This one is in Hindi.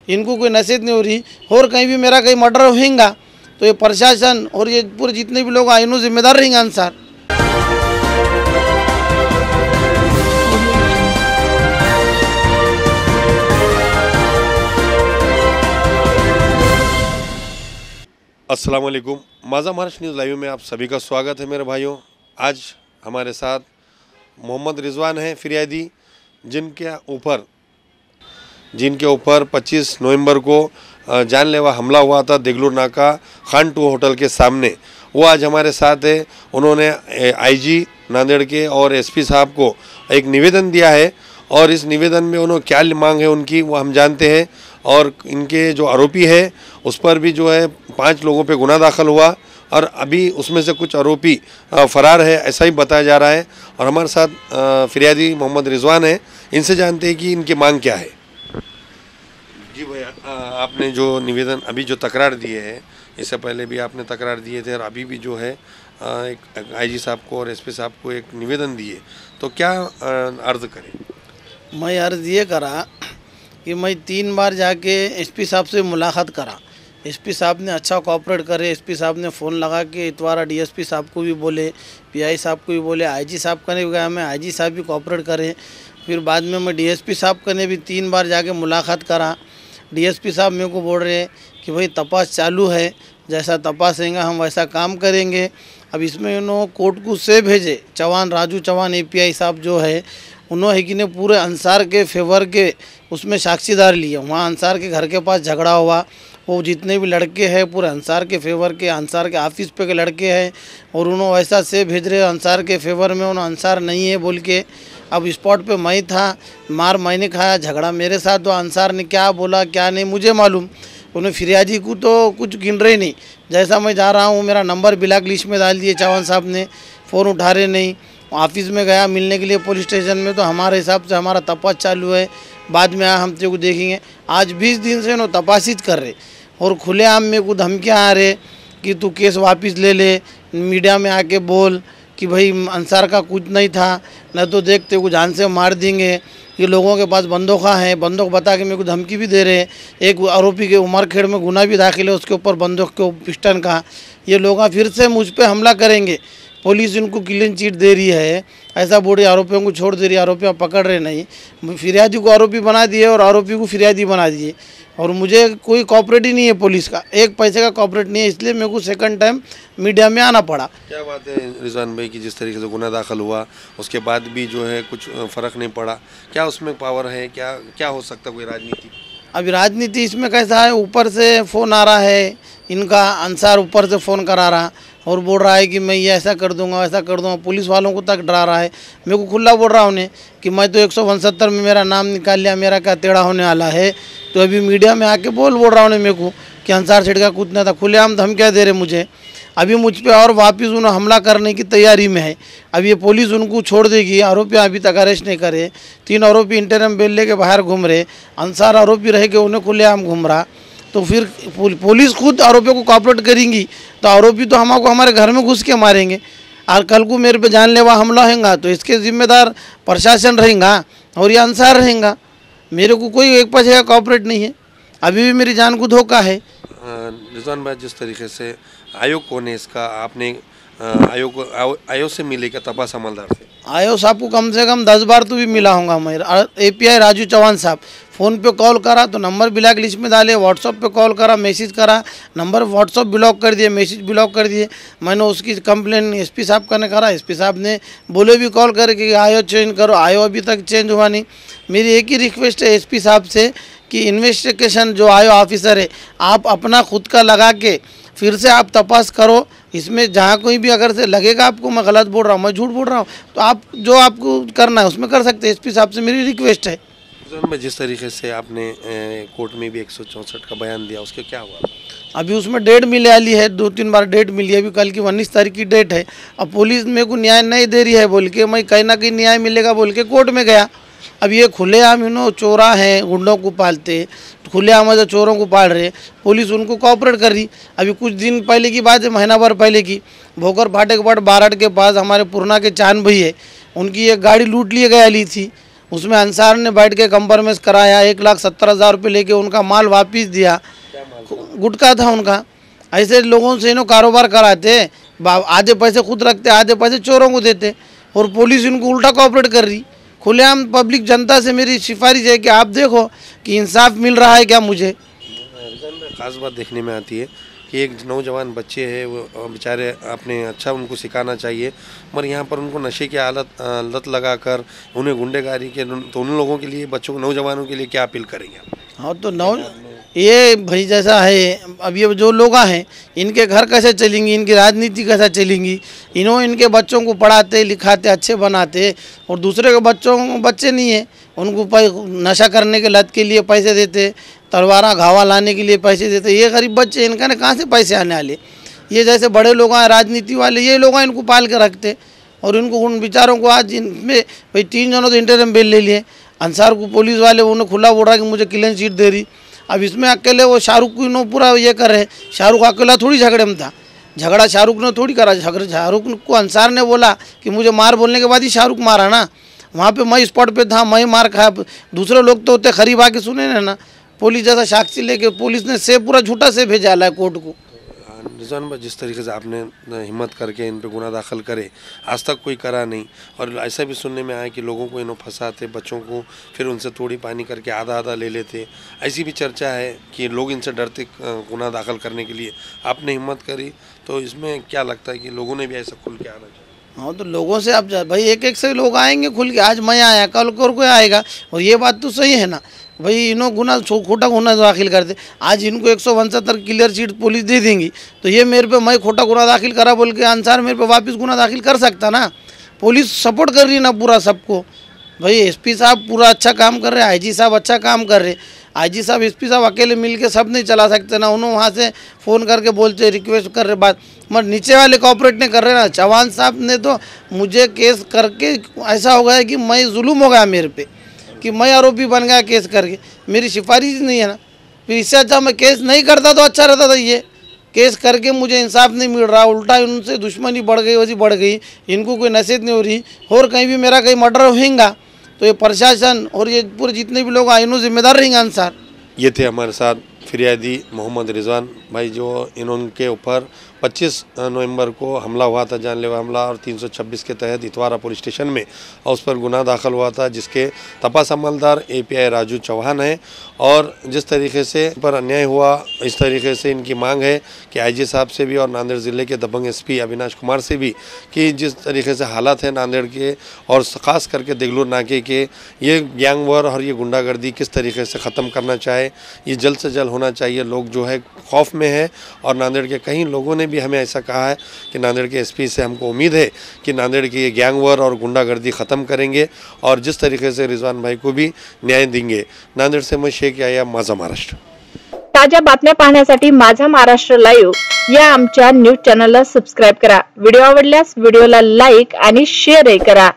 इनको कोई नसीहत नहीं हो रही। और कहीं भी मेरा कहीं मर्डर होगा तो ये प्रशासन और ये पूरे जितने भी लोग आए इन्हों जिम्मेदार रहेंगे अंसार। अस्सलाम वालेकुम, माज़ा महाराष्ट्र न्यूज़ लाइव में आप सभी का स्वागत है मेरे भाइयों। आज हमारे साथ मोहम्मद रिजवान हैं फिरियादी, जिनके ऊपर 25 नवंबर को जानलेवा हमला हुआ था देगलूर नाका खान 2 होटल के सामने। वो आज हमारे साथ है। उन्होंने आईजी नांदेड़ के और एसपी साहब को एक निवेदन दिया है और इस निवेदन में उन्होंने क्या मांग है उनकी वो हम जानते हैं। और इनके जो आरोपी है उस पर भी जो है 5 लोगों पे गुनाह दाखिल हुआ और अभी उसमें से कुछ आरोपी फरार है, ऐसा ही बताया जा रहा है। और हमारे साथ फिरियादी मोहम्मद रिजवान है, इनसे जानते हैं कि इनकी मांग क्या है। जी भैया, आपने जो निवेदन अभी जो तकरार दिए है, इससे पहले भी आपने तकरार दिए थे और अभी भी जो है एक आईजी साहब को और एसपी साहब को एक निवेदन दिए, तो क्या अर्ज करें? मैं अर्ज ये करा कि मैं 3 बार जाके एसपी साहब से मुलाकात करा। एसपी साहब ने अच्छा कोऑपरेट करे। एसपी साहब ने फ़ोन लगा के इतवारा डीएसपी साहब को भी बोले, पीआई साहब को भी बोले, आईजी साहब का भी गया मैं, आईजी साहब भी कोऑपरेट करे। फिर बाद में मैं डीएसपी साहब का ने भी 3 बार जाके मुलाकात करा। डीएसपी साहब मेरे को बोल रहे कि भाई तपास चालू है, जैसा तपासेंगे हम वैसा काम करेंगे। अब इसमें उन्होंने कोर्ट को से भेजे चौहान, राजू चौहान एपीआई साहब जो है उन्होंने कि ने पूरे अंसार के फेवर के उसमें साक्षीदार लिए। वहाँ अंसार के घर के पास झगड़ा हुआ, वो जितने भी लड़के हैं पूरे अंसार के फेवर के, अंसार के ऑफिस पे के लड़के हैं और उन्होंने वैसा से भेज रहे अंसार के फेवर में, उन्होंने अंसार नहीं है बोल के। अब स्पॉट पे मैं था, मार मैंने खाया, झगड़ा मेरे साथ। तो अंसार ने क्या बोला क्या नहीं मुझे मालूम, उन्हें फिरियादी को तो कुछ गिन रहे नहीं। जैसा मैं जा रहा हूँ मेरा नंबर ब्लैक लिस्ट में डाल दिए चौहान साहब ने, फ़ोन उठा रहे नहीं। ऑफिस में गया मिलने के लिए पुलिस स्टेशन में, तो हमारे हिसाब से हमारा तपास चालू है, बाद में हम तेरे को देखेंगे। आज 20 दिन से नो तपासित कर रहे और खुलेआम में को धमकियाँ आ रहे कि तू केस वापस ले ले, मीडिया में आके बोल कि भाई अंसार का कुछ नहीं था, न तो देखते को जान से मार देंगे। ये लोगों के पास बंदूका है, बंदूक बता के मेरे को धमकी भी दे रहे हैं। एक आरोपी के उमरखेड़ में गुना भी दाखिल है, उसके ऊपर बंदूक के पिस्टन का। ये लोग फिर से मुझ पर हमला करेंगे। पुलिस इनको क्लीन चिट दे रही है, ऐसा बोल रही, आरोपियों को छोड़ दे रही, आरोपियाँ पकड़ रहे नहीं। फिरियादी को आरोपी बना दिए और आरोपी को फिरियादी बना दिए और मुझे कोई कॉपरेट ही नहीं है पुलिस का, एक पैसे का कॉपरेट नहीं है। इसलिए मेरे को सेकंड टाइम मीडिया में आना पड़ा। क्या बात है रिजवान भाई कि जिस तरीके से गुनाह दाखिल हुआ उसके बाद भी जो है कुछ फ़र्क नहीं पड़ा, क्या उसमें पावर है? क्या हो सकता कोई राजनीति? अभी राजनीति इसमें कैसा है, ऊपर से फ़ोन आ रहा है इनका, अंसार ऊपर से फ़ोन करा रहा और बोल रहा है कि मैं ये ऐसा कर दूंगा वैसा कर दूंगा। पुलिस वालों को तक डरा रहा है। मेरे को खुला बोल रहा उन्हें कि मैं तो 169 में मेरा नाम निकाल लिया, मेरा क्या टेढ़ा होने वाला है। तो अभी मीडिया में आके बोल रहा उन्हें मेरे को कि अंसार सेठ का कुछ नहीं था। खुलेआम धमकियाँ दे रहे मुझे। अभी मुझ पर और वापस उन्हें हमला करने की तैयारी में है। अब ये पुलिस उनको छोड़ देगी, आरोपी अभी तक अरेस्ट नहीं करे। 3 आरोपी इंटरम बेल लेके बाहर घूम रहे, अंसार आरोपी रह के उन्हें खुलेआम घूम रहा। तो फिर पुलिस खुद आरोपियों को कॉपरेट करेंगी तो आरोपी तो हमको हमारे घर में घुस के मारेंगे। और कल को मेरे पे जानलेवा हमला होगा तो इसके जिम्मेदार प्रशासन रहेगा और ये अंसार रहेगा। मेरे को कोई एक पैसे का कॉपरेट नहीं है, अभी भी मेरी जान को धोखा है। रिजवान भाई, जिस तरीके से आयोग कौन है इसका, आपने आयोग से मिले क्या तपास अमलदार से? आयोग साहब को कम से कम 10 बार तो भी मिला होगा मैं। एपीआई राजू चौहान साहब फ़ोन पे कॉल करा तो नंबर ब्लैक लिस्ट में डाले, व्हाट्सअप पे कॉल करा, मैसेज करा, नंबर व्हाट्सअप ब्लॉक कर दिए, मैसेज ब्लॉक कर दिए। मैंने उसकी कंप्लेन एसपी साहब का ने करा, एसपी साहब ने बोले भी कॉल करके आयो चेंज करो, आयो अभी तक चेंज हुआ नहीं। मेरी एक ही रिक्वेस्ट है एसपी साहब से कि इन्वेस्टिगेशन जो आयो ऑफिसर है आप अपना खुद का लगा के फिर से आप तपास करो। इसमें जहाँ कोई भी अगर से लगेगा आपको मैं गलत बोल रहा हूँ, मैं झूठ बोल रहा हूँ, तो आप जो आपको करना है उसमें कर सकते हैं। एसपी साहब से मेरी रिक्वेस्ट है। में जिस तरीके से आपने कोर्ट में भी 164 का बयान दिया, उसके क्या हुआ? अभी उसमें डेट मिले वाली है, 2-3 बार डेट मिली है। अभी कल की 19 तारीख की डेट है। अब पुलिस मेरे को न्याय नहीं दे रही है बोल के मैं कहीं ना कहीं न्याय मिलेगा बोल के कोर्ट में गया। अब ये खुलेआम इन्हों चोरा हैं, गुंडों को पालते, खुलेआम जो चोरों को पाल रहे, पुलिस उनको कॉपरेट कर रही। अभी कुछ दिन पहले की बात है, महीना भर पहले की, भोकर फाटे के बाद बाराट के पास हमारे पुरना के चांद भाई है, उनकी एक गाड़ी लूट लिए गई थी। उसमें अंसार ने बैठ के कंप्रोमाइज़ कराया, 1,70,000 रुपये लेके उनका माल वापस दिया। गुटखा था उनका। ऐसे लोगों से कारोबार कराते, आधे पैसे खुद रखते, आधे पैसे चोरों को देते, और पुलिस इनको उल्टा कोऑपरेट कर रही। खुलेआम पब्लिक जनता से मेरी सिफारिश है कि आप देखो कि इंसाफ मिल रहा है क्या मुझे। खास बात देखने में आती है कि एक नौजवान बच्चे हैं, वो बेचारे आपने अच्छा उनको सिखाना चाहिए, मगर यहाँ पर उनको नशे की लत लगाकर उन्हें गुंडेगारी के, तो उन लोगों के लिए, बच्चों को, नौजवानों के लिए क्या अपील करेंगे आप? हाँ तो ये भाई जैसा है, अब ये जो लोग हैं इनके घर कैसे चलेंगी, इनकी राजनीति कैसे चलेंगी। इनके बच्चों को पढ़ाते लिखाते अच्छे बनाते, और दूसरे के बच्चे नहीं है, उनको नशा करने के लत के लिए पैसे देते, तलवारा घावा लाने के लिए पैसे देते। ये गरीब बच्चे, इनका कहाँ से पैसे आने वाले। ये जैसे बड़े लोग हैं राजनीति वाले, ये लोग इनको पाल के रखते, और इनको उन बेचारों को आज इनमें भाई 3 जनों तो इंटरम बेल ले लिए। अंसार को पुलिस वाले उन्हें खुला बोल रहा कि मुझे क्लीन चिट दे रही। अब इसमें अकेले वो शाहरुख को पूरा ये कर रहे। शाहरुख अकेला थोड़ी झगड़े में था, झगड़ा शाहरुख ने थोड़ी करा। शाहरुख को अंसार ने बोला कि मुझे मार बोलने के बाद ही शाहरुख मारा ना। वहाँ पे मैं स्पॉट पे था, मैं मार खाया। दूसरे लोग तो होते खरीब आके सुने ना। पुलिस जैसा साक्षी लेके पुलिस ने से पूरा झूठा से भेजा है कोर्ट को। रिजवान भाई, जिस तरीके से आपने हिम्मत करके इन पे गुनाह दाखिल करे, आज तक कोई करा नहीं, और ऐसा भी सुनने में आया कि लोगों को फंसाते, बच्चों को फिर उनसे थोड़ी पानी करके आधा आधा ले लेते, ऐसी भी चर्चा है कि लोग इनसे डरते गुनाह दाखिल करने के लिए। आपने हिम्मत करी, तो इसमें क्या लगता है कि लोगों ने भी ऐसा खुल के आना चाहिए? हाँ तो लोगों से आप भाई एक से लोग आएंगे खुल के। आज मैं आया, कल और कोई आएगा, और ये बात तो सही है ना भाई। खोटा गुना दाखिल करते, आज इनको 172 क्लियर चिट पुलिस दे देंगी, तो ये मेरे पे मैं खोटा गुना दाखिल करा बोल के अंसार मेरे पे वापस गुना दाखिल कर सकता ना। पुलिस सपोर्ट कर रही है ना पूरा सबको। भाई एसपी साहब पूरा अच्छा काम कर रहे हैं, आईजी साहब अच्छा काम कर रहे। आईजी साहब एसपी साहब अकेले मिलके सब नहीं चला सकते ना। उन्होंने वहाँ से फ़ोन करके बोलते, रिक्वेस्ट कर रहे बात, मगर नीचे वाले कॉपरेट नहीं कर रहे ना। चौहान साहब ने तो मुझे केस करके ऐसा हो गया कि मैं जुल्म हो गया मेरे पे, कि मैं आरोपी बन गया केस करके। मेरी सिफारिश नहीं है ना। फिर इससे अच्छा मैं केस नहीं करता तो अच्छा रहता था। ये केस करके मुझे इंसाफ नहीं मिल रहा, उल्टा उनसे दुश्मनी बढ़ गई, वैसी बढ़ गई। इनको कोई नसीहत नहीं हो रही, और कहीं भी मेरा कहीं मर्डर होगा तो ये प्रशासन और ये पूरे जितने भी लोग आए इन्होंने जिम्मेदार रहेंगे अंसार। ये थे हमारे साथ फिरियादी मोहम्मद रिजवान भाई, जो इनके ऊपर 25 नवंबर को हमला हुआ था, जानलेवा हमला, और 326 के तहत इतवारा पुलिस स्टेशन में, और उस पर गुनाह दाखिल हुआ था, जिसके तपास अमलदार API राजू चौहान है। और जिस तरीके से पर अन्याय हुआ, इस तरीके से इनकी मांग है कि IG साहब से भी और नांदेड़ ज़िले के दबंग SP अविनाश कुमार से भी, कि जिस तरीके से हालात है नांदेड़ के और ख़ास करके देगलूर नाके के, ये गैंग वॉर और ये गुंडागर्दी किस तरीके से ख़त्म करना चाहे, ये जल्द से जल्द होना चाहिए। लोग जो है खौफ में है, और नांदेड़ के कई लोगों ने भी हमें ऐसा कहा है कि नांदेड़ के SP से हमको उम्मीद है कि नांदेड़ की ये गैंग वॉर और गुंडागर्दी ख़त्म करेंगे, और जिस तरीके से रिजवान भाई को भी न्याय देंगे। नांदेड़ से मैं शेख याया, माझा महाराष्ट्र। ताज्या बातम्या पाहण्यासाठी माझा महाराष्ट्र लाईव्ह या आमच्या न्यूज चॅनलला सबस्क्राईब करा। व्हिडिओ आवडल्यास व्हिडिओला लाईक आणि शेअरही करा।